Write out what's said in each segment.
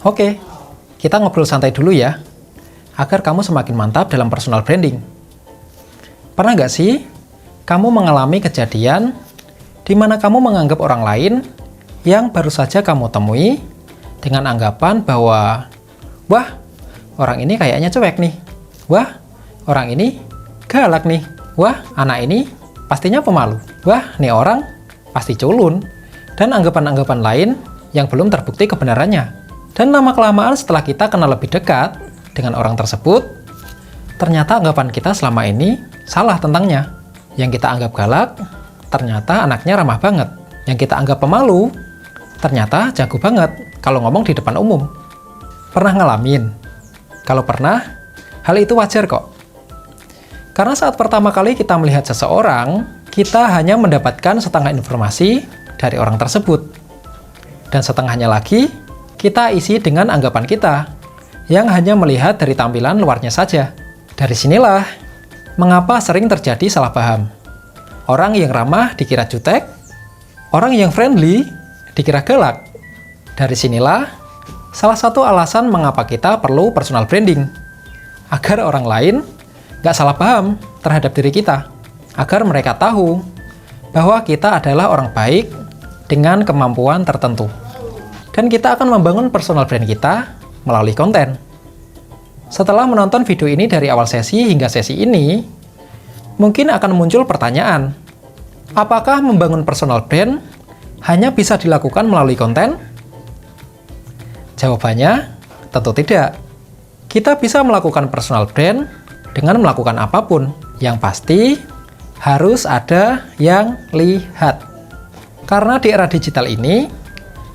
Oke, kita ngobrol santai dulu ya, agar kamu semakin mantap dalam personal branding. Pernah nggak sih kamu mengalami kejadian di mana kamu menganggap orang lain yang baru saja kamu temui dengan anggapan bahwa, wah, orang ini kayaknya cuek nih. Wah, orang ini galak nih. Wah, anak ini pastinya pemalu. Wah, nih orang pasti culun. Dan anggapan-anggapan lain yang belum terbukti kebenarannya. Dan lama-kelamaan setelah kita kenal lebih dekat dengan orang tersebut, ternyata anggapan kita selama ini salah tentangnya. Yang kita anggap galak, ternyata anaknya ramah banget. Yang kita anggap pemalu, ternyata jago banget kalau ngomong di depan umum. Pernah ngalamin? Kalau pernah, hal itu wajar kok. Karena saat pertama kali kita melihat seseorang, kita hanya mendapatkan setengah informasi dari orang tersebut. Dan setengahnya lagi, kita isi dengan anggapan kita, yang hanya melihat dari tampilan luarnya saja. Dari sinilah, mengapa sering terjadi salah paham. Orang yang ramah dikira jutek, orang yang friendly dikira galak. Dari sinilah, salah satu alasan mengapa kita perlu personal branding. Agar orang lain nggak salah paham terhadap diri kita. Agar mereka tahu bahwa kita adalah orang baik dengan kemampuan tertentu. Dan kita akan membangun personal brand kita melalui konten. Setelah menonton video ini dari awal sesi hingga sesi ini, mungkin akan muncul pertanyaan, apakah membangun personal brand hanya bisa dilakukan melalui konten? Jawabannya, tentu tidak. Kita bisa melakukan personal brand dengan melakukan apapun. Yang pasti, harus ada yang lihat. Karena di era digital ini,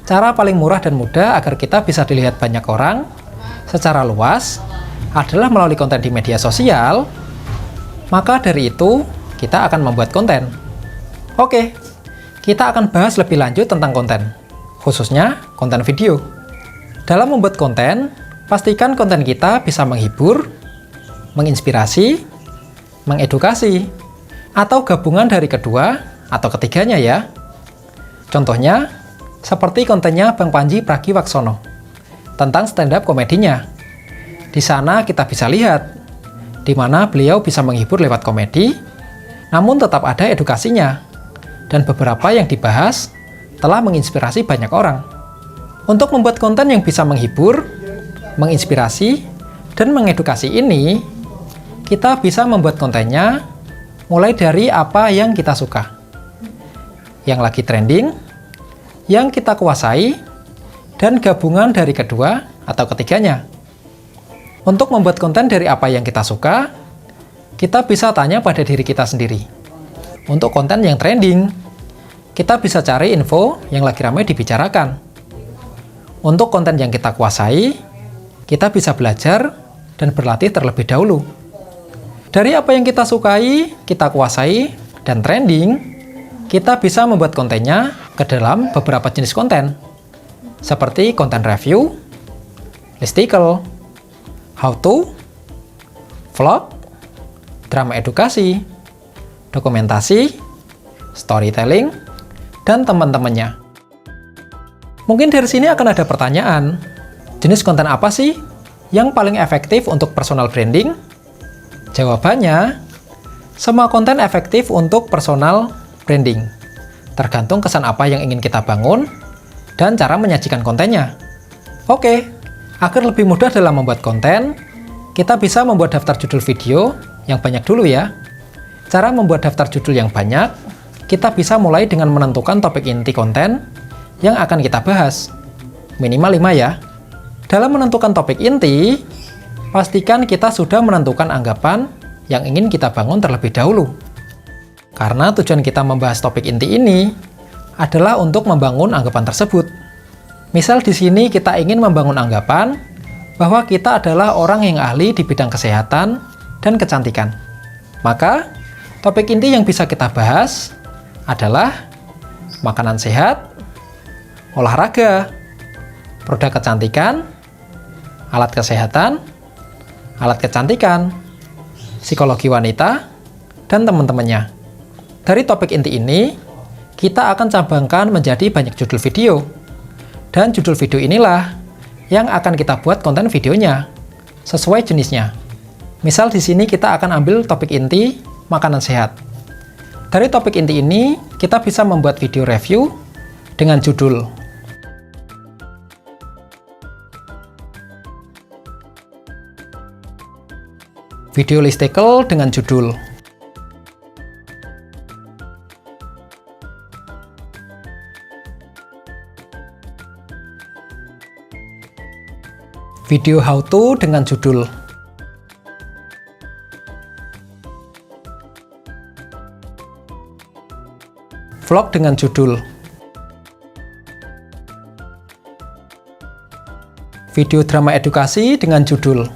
cara paling murah dan mudah agar kita bisa dilihat banyak orang secara luas adalah melalui konten di media sosial. Maka dari itu, kita akan membuat konten. Oke, kita akan bahas lebih lanjut tentang konten, khususnya konten video. Dalam membuat konten, pastikan konten kita bisa menghibur, menginspirasi, mengedukasi, atau gabungan dari kedua atau ketiganya ya. Contohnya, seperti kontennya Bang Panji Pragiwaksono tentang stand-up komedinya. Di sana kita bisa lihat di mana beliau bisa menghibur lewat komedi, namun tetap ada edukasinya. Dan beberapa yang dibahas telah menginspirasi banyak orang. Untuk membuat konten yang bisa menghibur, menginspirasi, dan mengedukasi ini, kita bisa membuat kontennya mulai dari apa yang kita suka, yang lagi trending, yang kita kuasai, dan gabungan dari kedua atau ketiganya. Untuk membuat konten dari apa yang kita suka, kita bisa tanya pada diri kita sendiri. Untuk konten yang trending, kita bisa cari info yang lagi ramai dibicarakan. Untuk konten yang kita kuasai, kita bisa belajar dan berlatih terlebih dahulu. Dari apa yang kita sukai, kita kuasai, dan trending, kita bisa membuat kontennya ke dalam beberapa jenis konten, seperti konten review, listicle, how to, vlog, drama edukasi, dokumentasi, storytelling, dan teman-temannya. Mungkin dari sini akan ada pertanyaan, jenis konten apa sih yang paling efektif untuk personal branding? Jawabannya, semua konten efektif untuk personal branding. Tergantung kesan apa yang ingin kita bangun dan cara menyajikan kontennya. Oke, agar lebih mudah dalam membuat konten, kita bisa membuat daftar judul video yang banyak dulu ya. Cara membuat daftar judul yang banyak, kita bisa mulai dengan menentukan topik inti konten yang akan kita bahas. Minimal 5 ya. Dalam menentukan topik inti, pastikan kita sudah menentukan anggapan yang ingin kita bangun terlebih dahulu. Karena tujuan kita membahas topik inti ini adalah untuk membangun anggapan tersebut. Misal di sini kita ingin membangun anggapan bahwa kita adalah orang yang ahli di bidang kesehatan dan kecantikan. Maka, topik inti yang bisa kita bahas adalah makanan sehat, olahraga, produk kecantikan, alat kesehatan, alat kecantikan, psikologi wanita, dan teman-temannya. Dari topik inti ini, kita akan cabangkan menjadi banyak judul video. Dan judul video inilah yang akan kita buat konten videonya sesuai jenisnya. Misal di sini kita akan ambil topik inti makanan sehat. Dari topik inti ini, kita bisa membuat video review dengan judul video listicle dengan judul video how to dengan judul vlog dengan judul video drama edukasi dengan judul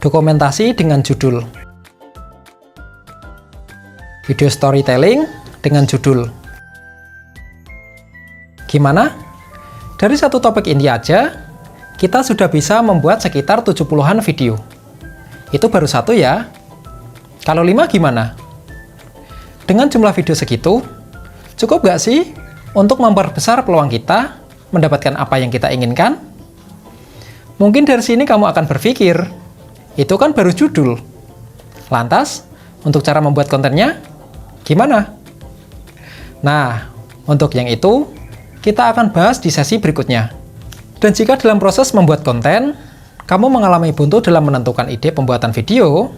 dokumentasi dengan judul video storytelling dengan judul. Gimana? Dari satu topik ini aja, kita sudah bisa membuat sekitar 70-an video. Itu baru satu ya. Kalau 5 gimana? Dengan jumlah video segitu, cukup nggak sih untuk memperbesar peluang kita mendapatkan apa yang kita inginkan? Mungkin dari sini kamu akan berpikir, itu kan baru judul. Lantas, untuk cara membuat kontennya, gimana? Nah, untuk yang itu, kita akan bahas di sesi berikutnya. Dan jika dalam proses membuat konten, kamu mengalami buntu dalam menentukan ide pembuatan video,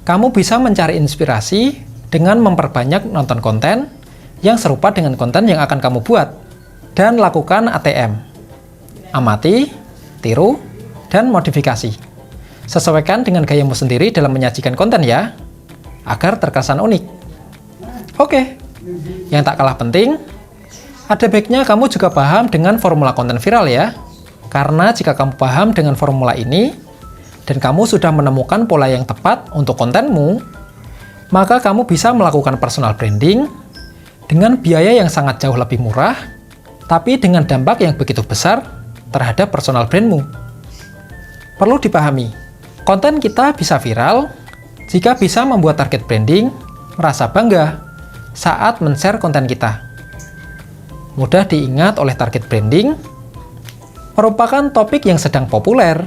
kamu bisa mencari inspirasi dengan memperbanyak nonton konten yang serupa dengan konten yang akan kamu buat, dan lakukan ATM. Amati, tiru, dan modifikasi. Sesuaikan dengan gayamu sendiri dalam menyajikan konten ya, agar terkesan unik. Oke, yang tak kalah penting, ada baiknya kamu juga paham dengan formula konten viral ya. Karena jika kamu paham dengan formula ini, dan kamu sudah menemukan pola yang tepat untuk kontenmu, maka kamu bisa melakukan personal branding dengan biaya yang sangat jauh lebih murah, tapi dengan dampak yang begitu besar terhadap personal brandmu. Perlu dipahami, konten kita bisa viral jika bisa membuat target branding merasa bangga saat men-share konten kita. Mudah diingat oleh target branding, merupakan topik yang sedang populer,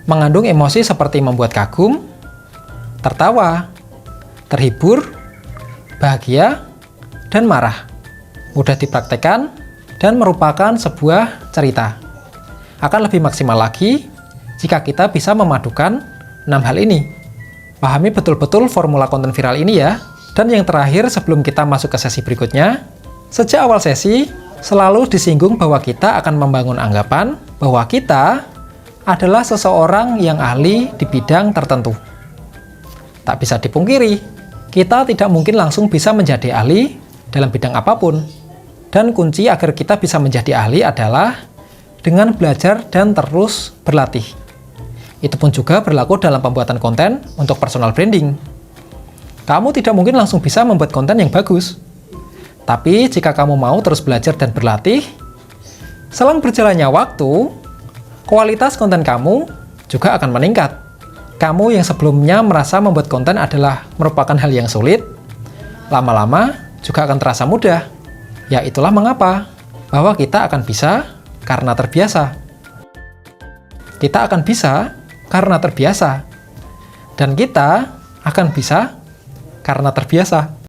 mengandung emosi seperti membuat kagum, tertawa, terhibur, bahagia, dan marah. Mudah dipraktekkan dan merupakan sebuah cerita. Akan lebih maksimal lagi jika kita bisa memadukan 6 hal ini. Pahami betul-betul formula konten viral ini ya. Dan yang terakhir sebelum kita masuk ke sesi berikutnya, sejak awal sesi, selalu disinggung bahwa kita akan membangun anggapan bahwa kita adalah seseorang yang ahli di bidang tertentu. Tak bisa dipungkiri, kita tidak mungkin langsung bisa menjadi ahli dalam bidang apapun. Dan kunci agar kita bisa menjadi ahli adalah dengan belajar dan terus berlatih. Itu pun juga berlaku dalam pembuatan konten untuk personal branding. Kamu tidak mungkin langsung bisa membuat konten yang bagus. Tapi jika kamu mau terus belajar dan berlatih, selang berjalannya waktu, kualitas konten kamu juga akan meningkat. Kamu yang sebelumnya merasa membuat konten adalah merupakan hal yang sulit, lama-lama juga akan terasa mudah. Ya itulah mengapa bahwa kita akan bisa karena terbiasa. Kita akan bisa karena terbiasa. Dan kita akan bisa karena terbiasa.